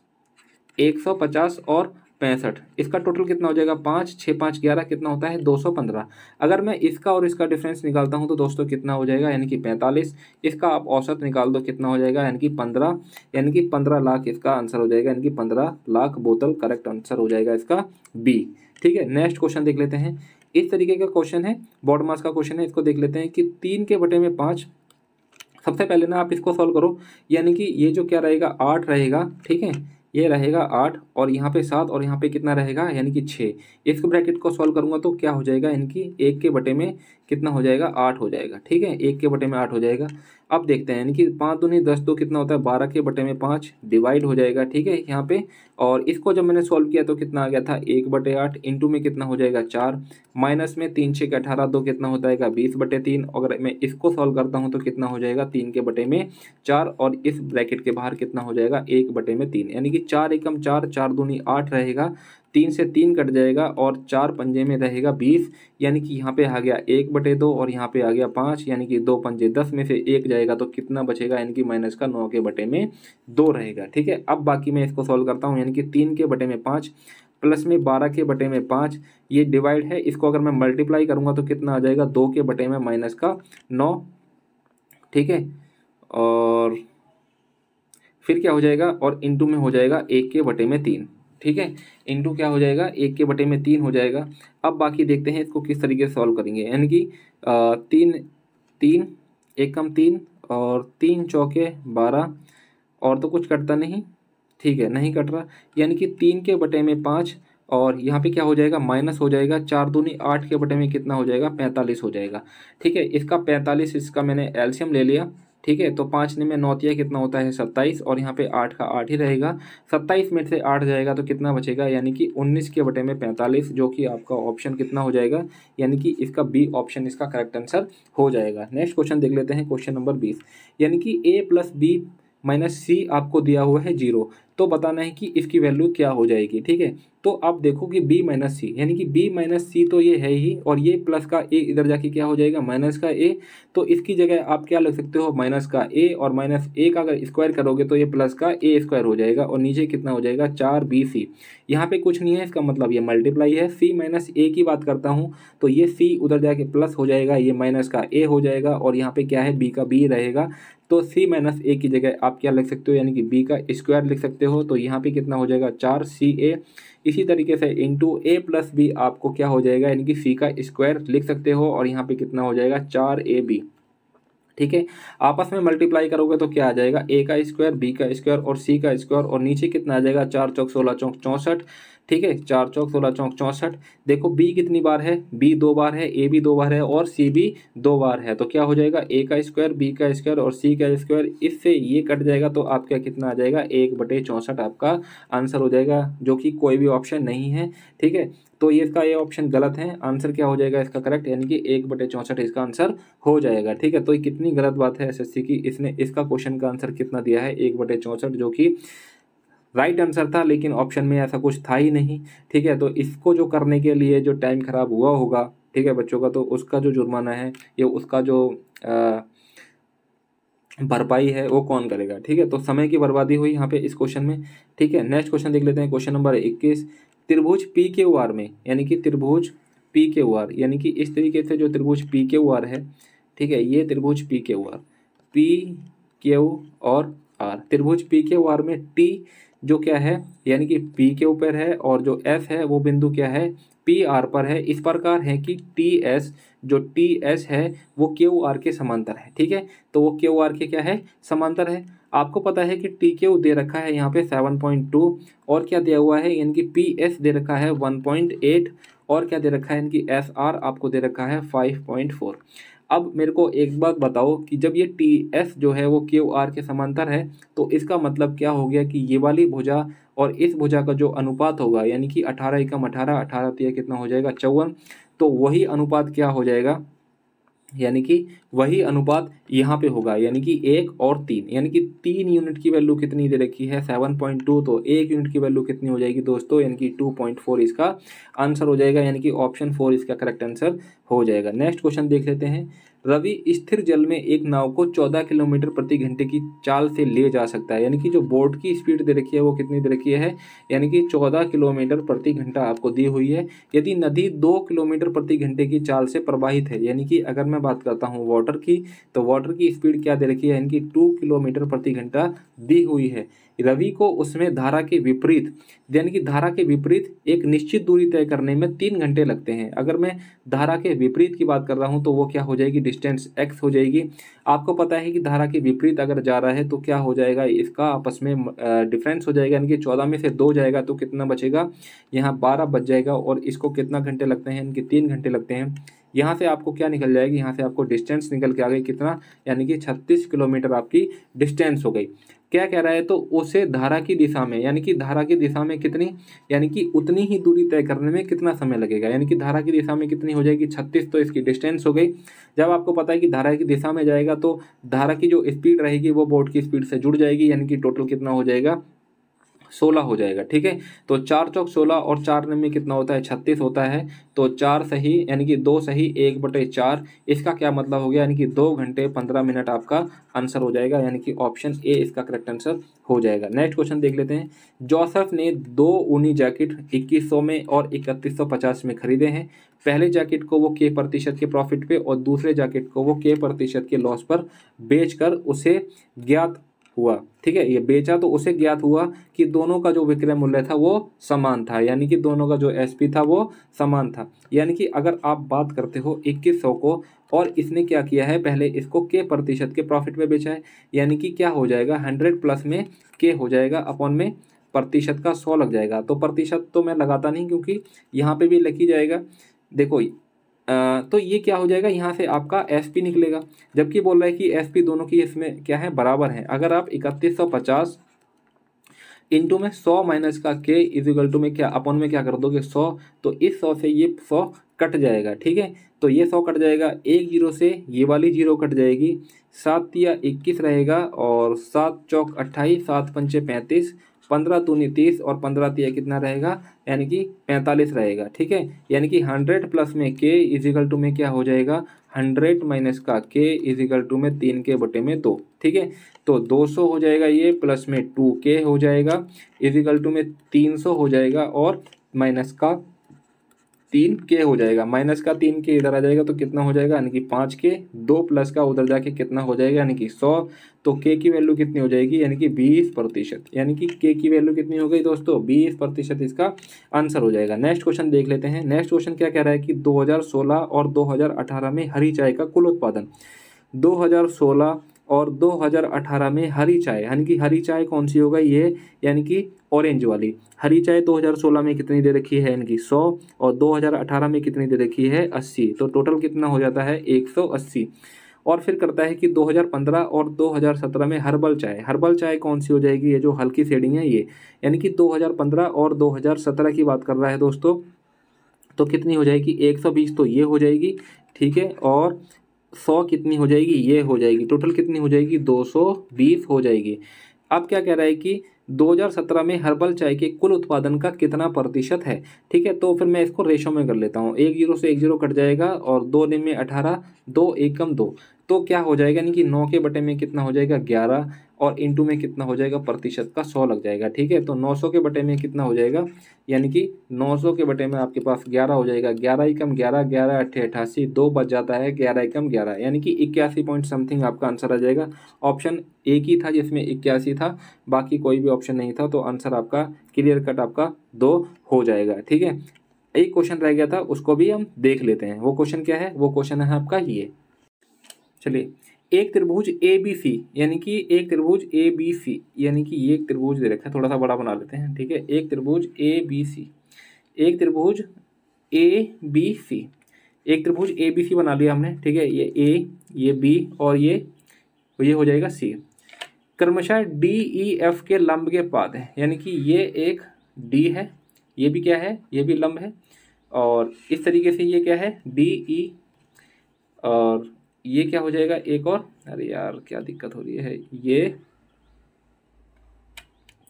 150 और 65, इसका टोटल कितना हो जाएगा 5, 6, 5, 11 कितना होता है 215। अगर मैं इसका और इसका डिफरेंस निकालता हूं तो दोस्तों कितना हो जाएगा, यानी कि 45। इसका आप औसत निकाल दो कितना हो जाएगा, यानी कि 15, यानी कि 15 लाख इसका आंसर हो जाएगा, यानी कि 15 लाख बोतल करेक्ट आंसर हो जाएगा इसका बी। ठीक है, नेक्स्ट क्वेश्चन देख लेते हैं। इस तरीके का क्वेश्चन है, बॉर्ड मास का क्वेश्चन है। इसको देख लेते हैं कि 3 के बटे में 5। सबसे पहले ना आप इसको सॉल्व करो, यानी कि ये जो क्या रहेगा 8 रहेगा। ठीक है, ये रहेगा 8 और यहाँ पे 7 और यहाँ पे कितना रहेगा, यानी कि 6। इस ब्रैकेट को सॉल्व करूंगा तो क्या हो जाएगा, यानी कि 1 के बटे में कितना हो जाएगा 8 हो जाएगा। ठीक है, 1 के बटे में 8 हो जाएगा। अब देखते हैं, यानी कि 5 दूनी 10, 2 कितना होता है 12 के बटे में 5 डिवाइड हो जाएगा। ठीक है, यहाँ पे और इसको जब मैंने सॉल्व किया तो कितना आ गया था 1/8 इंटू में कितना हो जाएगा 4, माइनस में 3 6 18, 2 कितना हो जाएगा 20/3। अगर मैं इसको सॉल्व करता हूँ तो कितना हो जाएगा 3 के बटे में 4 और इस ब्रैकेट के बाहर कितना हो जाएगा 1 बटे में 3, यानी कि 4 एकम 4, 4 दूनी 8 रहेगा, 3 से 3 कट जाएगा और 4 पंजे में रहेगा 20, यानी कि यहाँ पे आ गया 1/2 और यहाँ पे आ गया 5, यानी कि 2 पंजे 10 में से 1 जाएगा तो कितना बचेगा, यानी कि माइनस का 9 के बटे में 2 रहेगा। ठीक है, अब बाकी मैं इसको सॉल्व करता हूँ, यानी कि 3 के बटे में 5 प्लस में 12 के बटे में 5, ये डिवाइड है, इसको अगर मैं मल्टीप्लाई करूँगा तो कितना आ जाएगा 2 के बटे में माइनस का 9, ठीक है। और फिर क्या हो जाएगा, और इंटू में हो जाएगा 1 के बटे में 3, ठीक है। इंटू क्या हो जाएगा 1 के बटे में 3 हो जाएगा। अब बाकी देखते हैं इसको किस तरीके से सॉल्व करेंगे, यानी कि 3 1 कम 3 और 3 चौके 12, और तो कुछ कटता नहीं, ठीक है, नहीं कट रहा, यानी कि 3 के बटे में 5, और यहाँ पे क्या हो जाएगा माइनस हो जाएगा, 4 दूनी 8 के बटे में कितना हो जाएगा 45 हो जाएगा, ठीक है। इसका 45, इसका मैंने एलसीएम ले लिया, ठीक है। तो 5 में 9 तिया कितना होता है 27, और यहाँ पे 8 का 8 ही रहेगा, 27 में से 8 जाएगा तो कितना बचेगा, यानी कि 19 के बटे में 45, जो कि आपका ऑप्शन कितना हो जाएगा, यानी कि इसका बी ऑप्शन इसका करेक्ट आंसर हो जाएगा। नेक्स्ट क्वेश्चन देख लेते हैं, क्वेश्चन नंबर 20, यानी कि a प्लस बी माइनस सी आपको दिया हुआ है 0, तो बताना है कि इसकी वैल्यू क्या हो जाएगी, ठीक है। तो आप देखो कि b माइनस सी, यानी कि b माइनस सी तो ये है ही, और ये प्लस का a इधर जाके क्या हो जाएगा माइनस का a, तो इसकी जगह आप क्या लिख सकते हो माइनस का a, और माइनस a का अगर स्क्वायर करोगे तो ये प्लस का a स्क्वायर हो जाएगा, और नीचे कितना हो जाएगा 4bc। यहाँ पे कुछ नहीं है, इसका मतलब ये मल्टीप्लाई है। c माइनस a की बात करता हूँ तो ये c उधर जाके प्लस हो जाएगा, ये माइनस का a हो जाएगा, और यहाँ पे क्या है b का b रहेगा, तो c माइनस a की जगह आप क्या लिख सकते हो, यानी कि b का स्क्वायर लिख सकते हो, तो यहाँ पे कितना हो जाएगा 4ca। इसी तरीके से इंटू a प्लस बी आपको क्या हो जाएगा, यानी कि c का स्क्वायर लिख सकते हो, और यहाँ पे कितना हो जाएगा 4ab, ठीक है। आपस में मल्टीप्लाई करोगे तो क्या आ जाएगा a का स्क्वायर, b का स्क्वायर और c का स्क्वायर, और नीचे कितना आ जाएगा 4 चौक 16 चौक 64, ठीक है। 4 चौक 16 चौक 64। देखो b कितनी बार है, b 2 बार है, a भी 2 बार है, और c भी 2 बार है, तो क्या हो जाएगा a का स्क्वायर, b का स्क्वायर और c का स्क्वायर, इससे ये कट जाएगा, तो आपका कितना आ जाएगा 1/64 आपका आंसर हो जाएगा, जो कि कोई भी ऑप्शन नहीं है, ठीक है। तो ये इसका ये ऑप्शन गलत है, आंसर क्या हो जाएगा इसका करेक्ट, यानी कि 1/64 इसका आंसर हो जाएगा, ठीक है। तो ये कितनी गलत बात है एसएससी की, इसने इसका क्वेश्चन का आंसर कितना दिया है 1/64, जो कि राइट आंसर था, लेकिन ऑप्शन में ऐसा कुछ था ही नहीं, ठीक है। तो इसको जो करने के लिए जो टाइम खराब हुआ होगा, ठीक है बच्चों का, तो उसका जो जुर्माना है या उसका जो भरपाई है वो कौन करेगा, ठीक है। तो समय की बर्बादी हुई यहाँ पे इस क्वेश्चन में, ठीक है। नेक्स्ट क्वेश्चन देख लेते हैं, क्वेश्चन नंबर 21, त्रिभुज पी के आर में, यानी कि त्रिभुज पी के आर, यानी कि इस तरीके से जो त्रिभुज पी के आर है, ठीक है, ये त्रिभुज पी के आर, पी क्यू और आर, त्रिभुज पी के आर में टी जो क्या है, यानी कि पी के ऊपर है, और जो एस है वो बिंदु क्या है पी आर पर है, इस प्रकार है कि टी एस, जो टी एस है वो क्यू आर के समांतर है, ठीक है। तो वो क्यू आर के क्या है समांतर है। आपको पता है कि टी क्यू दे रखा है यहाँ पे 7.2, और क्या दिया हुआ है, यानी कि पी एस दे रखा है 1.8, और क्या दे रखा है, यानी कि एस आर आपको दे रखा है 5.4। अब मेरे को एक बात बताओ कि जब ये टी एस जो है वो क्यू आर के समांतर है, तो इसका मतलब क्या हो गया कि ये वाली भुजा और इस भुजा का जो अनुपात होगा, यानी कि 18 एकम 18, 18 तिया कितना हो जाएगा 54, तो वही अनुपात क्या हो जाएगा, यानी कि वही अनुपात यहाँ पे होगा, यानी कि 1 और 3, यानी कि 3 यूनिट की वैल्यू कितनी दे रखी है 7.2, तो 1 यूनिट की वैल्यू कितनी हो जाएगी दोस्तों, यानी कि 2.4 इसका आंसर हो जाएगा, यानी कि ऑप्शन 4 इसका करेक्ट आंसर हो जाएगा। नेक्स्ट क्वेश्चन देख लेते हैं, रवि स्थिर जल में एक नाव को 14 किलोमीटर प्रति घंटे की चाल से ले जा सकता है, यानी कि जो बोट की स्पीड दे रखी है वो कितनी दे रखी है, यानी कि 14 किलोमीटर प्रति घंटा आपको दी हुई है। यदि नदी 2 किलोमीटर प्रति घंटे की चाल से प्रवाहित है, यानी कि अगर मैं बात करता हूँ वाटर की, तो वाटर की स्पीड क्या दे रखी है, यानी कि 2 किलोमीटर प्रति घंटा दी हुई है। रवि को उसमें धारा के विपरीत, यानी कि धारा के विपरीत एक निश्चित दूरी तय करने में 3 घंटे लगते हैं। अगर मैं धारा के विपरीत की बात कर रहा हूं तो वो क्या हो जाएगी, डिस्टेंस x हो जाएगी। आपको पता है कि धारा के विपरीत अगर जा रहा है तो क्या हो जाएगा, इसका आपस में डिफरेंस हो जाएगा, यानी कि 14 में से 2 जाएगा तो कितना बचेगा, यहाँ 12 बच जाएगा, और इसको कितना घंटे लगते हैं, इनके 3 घंटे लगते हैं। यहाँ से आपको क्या निकल जाएगी, यहाँ से आपको डिस्टेंस निकल के आ गई कितना, यानी कि 36 किलोमीटर आपकी डिस्टेंस हो गई। क्या कह रहा है, तो उसे धारा की दिशा में, यानी कि धारा की दिशा में कितनी, यानी कि उतनी ही दूरी तय करने में कितना समय लगेगा, यानी कि धारा की दिशा में कितनी हो जाएगी 36, तो इसकी डिस्टेंस हो गई। जब आपको पता है कि धारा की दिशा में जाएगा तो धारा की जो स्पीड रहेगी वो बोट की स्पीड से जुड़ जाएगी, यानी कि टोटल कितना हो जाएगा 16 हो जाएगा। ठीक है, तो 4 चौक 16 और 4 में कितना होता है 36 होता है। तो 4 सही यानी कि 2 सही 1/4, इसका क्या मतलब हो गया, यानी कि 2 घंटे 15 मिनट आपका आंसर हो जाएगा, यानी कि ऑप्शन ए इसका करेक्ट आंसर हो जाएगा। नेक्स्ट क्वेश्चन देख लेते हैं। जोसेफ ने 2 ऊनी जैकेट 2100 में और 3150 में खरीदे हैं। पहले जैकेट को वो K% के प्रॉफिट पे और दूसरे जैकेट को वो K% के लॉस पर बेचकर उसे ज्ञात हुआ। ठीक है, ये बेचा तो उसे ज्ञात हुआ कि दोनों का जो विक्रय मूल्य था वो समान था, यानी कि दोनों का जो एसपी था वो समान था। यानी कि अगर आप बात करते हो 2100 को और इसने क्या किया है, पहले इसको K% के प्रॉफिट पे बेचा है, यानी कि क्या हो जाएगा 100 प्लस में K हो जाएगा अपॉन में प्रतिशत का 100 लग जाएगा। तो प्रतिशत तो मैं लगाता नहीं क्योंकि यहाँ पे भी लिख ही जाएगा। देखो तो ये क्या हो जाएगा, यहाँ से आपका एसपी निकलेगा, जबकि बोल रहा है कि एसपी दोनों की इसमें क्या है बराबर है। अगर आप 3150 इंटू में 100 माइनस का K इजिकल टू में क्या अपॉन में क्या कर दोगे 100, तो इस 100 से ये 100 कट जाएगा। ठीक है, तो ये 100 कट जाएगा, एक जीरो से ये वाली जीरो कट जाएगी, 7 या 21 रहेगा और 7 चौक 28, 7 पंचे 35, 15 दूनी 30 और 15 तिया कितना रहेगा, यानी कि 45 रहेगा। ठीक है, यानी कि 100 प्लस में K इजिकल टू में क्या हो जाएगा 100 माइनस का K इजिकल टू में 3K/2। ठीक है, तो 200 हो जाएगा ये, प्लस में 2K हो जाएगा इजिकल टू में 300 हो जाएगा और माइनस का 3K हो जाएगा। माइनस का 3K इधर आ जाएगा तो कितना हो जाएगा, यानी कि 5K, 2 प्लस का उधर जाके कितना हो जाएगा, यानी कि 100। तो K की वैल्यू कितनी हो जाएगी, यानी कि 20%, यानी कि K की वैल्यू कितनी हो गई दोस्तों 20% इसका आंसर हो जाएगा। नेक्स्ट क्वेश्चन देख लेते हैं। नेक्स्ट क्वेश्चन क्या कह रहा है कि 2016 और 2018 में हरी चाय का कुल उत्पादन, 2016 और 2018 में हरी चाय, यानी कि हरी चाय कौन सी होगा ये, यानी कि ऑरेंज वाली हरी चाय 2016 में कितनी दे रखी है, यानी कि 100 और 2018 में कितनी दे रखी है 80, तो टोटल कितना हो जाता है 180। और फिर करता है कि 2015 और 2017 में हर्बल चाय कौन सी हो जाएगी, ये जो हल्की शेडिंग है ये, यानी कि 2015 और 2017 की बात कर रहा है दोस्तों, तो कितनी हो जाएगी 120 तो ये हो जाएगी। ठीक है, और 100 कितनी हो जाएगी, ये हो जाएगी, टोटल कितनी हो जाएगी 220 हो जाएगी। अब क्या कह रहा है कि 2017 में हर्बल चाय के कुल उत्पादन का कितना प्रतिशत है। ठीक है, तो फिर मैं इसको रेशो में कर लेता हूँ, 1 जीरो से 1 जीरो कट जाएगा और 2 दिन में 18, 2 एकम 2, तो क्या हो जाएगा, यानी कि 9 के बटे में कितना हो जाएगा 11 और इंटू में कितना हो जाएगा प्रतिशत का 100 लग जाएगा। ठीक है, तो 900 के बटे में कितना हो जाएगा, यानी कि 900 के बटे में आपके पास 11 हो जाएगा, 11 एकम 11, 11 अट्ठे 88, 2 बच जाता है, 11 एकम 11, यानी कि 81 पॉइंट समथिंग आपका आंसर आ जाएगा। ऑप्शन एक ही था जिसमें 81 था, बाकी कोई भी ऑप्शन नहीं था, तो आंसर आपका क्लियर कट आपका 2 हो जाएगा। ठीक है, एक क्वेश्चन रह गया था उसको भी हम देख लेते हैं। वो क्वेश्चन क्या है, वो क्वेश्चन है आपका ये, चलिए, एक त्रिभुज ABC, यानी कि एक त्रिभुज ABC, यानी कि ये एक त्रिभुज दे रखा है, थोड़ा सा बड़ा बना लेते हैं। ठीक है, एक त्रिभुज ABC, एक त्रिभुज ABC, एक त्रिभुज ABC बना लिया हमने। ठीक है, ये A, ये B और ये हो जाएगा C। क्रमशः DEF के लंब के पाद है, यानी कि ये एक D है, ये भी क्या है, ये भी लंब है, और इस तरीके से ये क्या है DE, और ये क्या हो जाएगा एक और, अरे यार क्या दिक्कत हो रही है, ये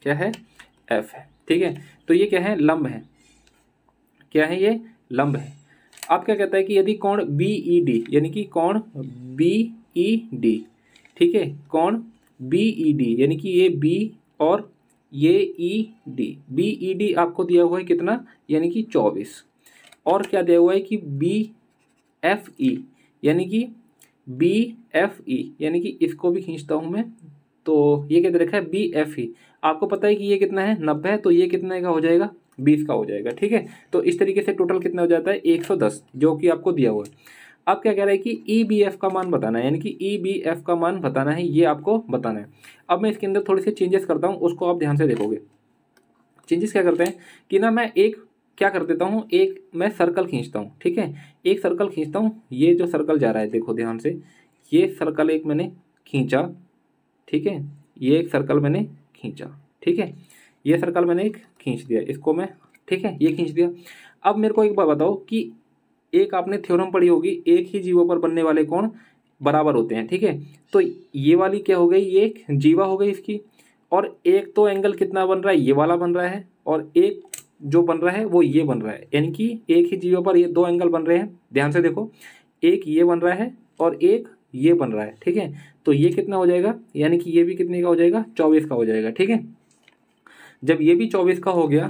क्या है F है। ठीक है, तो ये क्या है लंब है, क्या है ये लंब है। अब क्या कहता है कि यदि कोण BED, यानी कि कोण BED, ठीक है, कोण BED, यानी कि ये B और ये ED, BED आपको दिया हुआ है कितना, यानी कि 24, और क्या दिया हुआ है कि BFE, यानी कि BFE, यानी कि इसको भी खींचता हूं मैं, तो ये क्या दे रखा है BFE, आपको पता है कि ये कितना है 90 है, तो ये कितने का हो जाएगा 20 का हो जाएगा। ठीक है, तो इस तरीके से टोटल कितना हो जाता है 110, जो कि आपको दिया हुआ है। अब क्या कह रहा है कि EBF का मान बताना है, यानी कि EBF का मान बताना है, ये आपको बताना है। अब मैं इसके अंदर थोड़ी सी चेंजेस करता हूँ, उसको आप ध्यान से देखोगे। चेंजेस क्या करते हैं कि ना मैं एक क्या कर देता हूँ, एक मैं सर्कल खींचता हूँ। ठीक है, एक सर्कल खींचता हूँ, ये जो सर्कल जा रहा है देखो ध्यान से, ये सर्कल एक मैंने खींचा। ठीक है, ये एक सर्कल मैंने खींचा। ठीक है, ये सर्कल मैंने एक खींच दिया, इसको मैं, ठीक है, ये खींच दिया। अब मेरे को एक बात बताओ कि एक आपने थ्योरम पढ़ी होगी, एक ही जीवों पर बनने वाले कोण बराबर होते हैं। ठीक है, तो ये वाली क्या हो गई, ये एक जीवा हो गई इसकी, और एक तो एंगल कितना बन रहा है, ये वाला बन रहा है, और एक जो बन रहा है वो ये बन रहा है, यानी कि एक ही जीवा पर ये दो एंगल बन रहे हैं। ध्यान से देखो, एक ये बन रहा है और एक ये बन रहा है, ठीक है। तो ये कितना हो जाएगा, यानी कि ये भी कितने का हो जाएगा, 24 का हो जाएगा, ठीक है। जब ये भी 24 का हो गया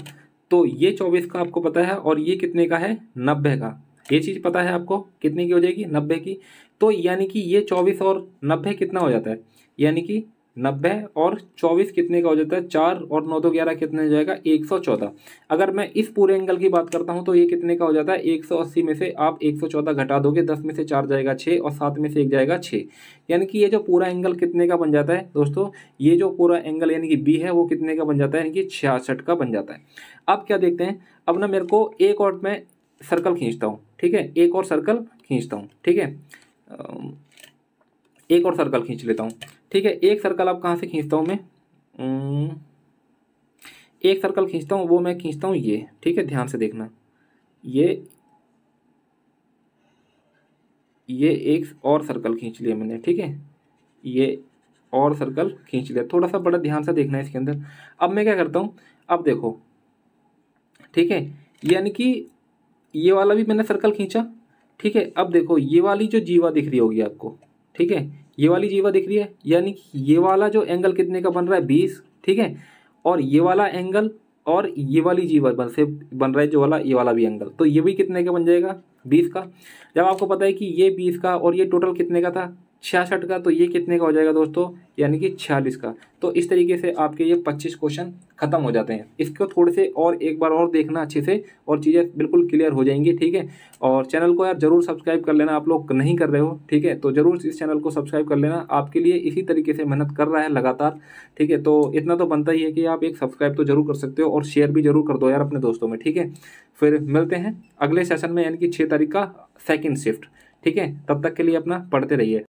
तो ये 24 का आपको पता है, और ये कितने का है, 90 का। ये चीज़ पता है आपको कितने की हो जाएगी, 90 की। तो यानी कि ये 24 और 90 कितना हो जाता है, यानी कि 90 और 24 कितने का हो जाता है, 4 और 9 तो 11 कितने हो जाएगा, 114। अगर मैं इस पूरे एंगल की बात करता हूँ तो ये कितने का हो जाता है, 180 में से आप 114 घटा दोगे, 10 में से 4 जाएगा 6 और 7 में से 1 जाएगा 6। यानी कि ये जो पूरा एंगल कितने का बन जाता है दोस्तों, ये जो पूरा एंगल यानी कि बी है वो कितने का बन जाता है, यानी कि 66 का बन जाता है। अब क्या देखते हैं, अब ना मेरे को एक और मैं सर्कल खींचता हूँ, ठीक है, एक और सर्कल खींचता हूँ, ठीक है, एक और सर्कल खींच लेता हूँ, ठीक है। एक सर्कल अब कहाँ से खींचता हूँ मैं, एक सर्कल खींचता हूँ, वो मैं खींचता हूँ ये, ठीक है, ध्यान से देखना, ये एक और सर्कल खींच लिया मैंने, ठीक है, ये और सर्कल खींच लिया। थोड़ा सा बड़ा ध्यान से देखना है इसके अंदर। अब मैं क्या करता हूँ, अब देखो, ठीक है, यानी कि ये वाला भी मैंने सर्कल खींचा, ठीक है। अब देखो ये वाली जो जीवा दिख रही होगी आपको, ठीक है, ये वाली जीवा दिख रही है, यानी कि ये वाला जो एंगल कितने का बन रहा है, 20, ठीक है। और ये वाला एंगल और ये वाली जीवा बन रहा है जो वाला, ये वाला भी एंगल, तो ये भी कितने का बन जाएगा, 20 का। जब आपको पता है कि ये 20 का और ये टोटल कितने का था, 66 का, तो ये कितने का हो जाएगा दोस्तों, यानी कि 46 का। तो इस तरीके से आपके ये 25 क्वेश्चन खत्म हो जाते हैं। इसको थोड़े से और एक बार और देखना अच्छे से, और चीज़ें बिल्कुल क्लियर हो जाएंगी, ठीक है। और चैनल को यार जरूर सब्सक्राइब कर लेना, आप लोग नहीं कर रहे हो, ठीक है, तो जरूर इस चैनल को सब्सक्राइब कर लेना, आपके लिए इसी तरीके से मेहनत कर रहा है लगातार, ठीक है। तो इतना तो बनता ही है कि आप एक सब्सक्राइब तो जरूर कर सकते हो, और शेयर भी जरूर कर दो यार अपने दोस्तों में, ठीक है। फिर मिलते हैं अगले सेशन में, यानी कि 6 तारीख का सेकेंड शिफ्ट, ठीक है। तब तक के लिए अपना पढ़ते रहिए।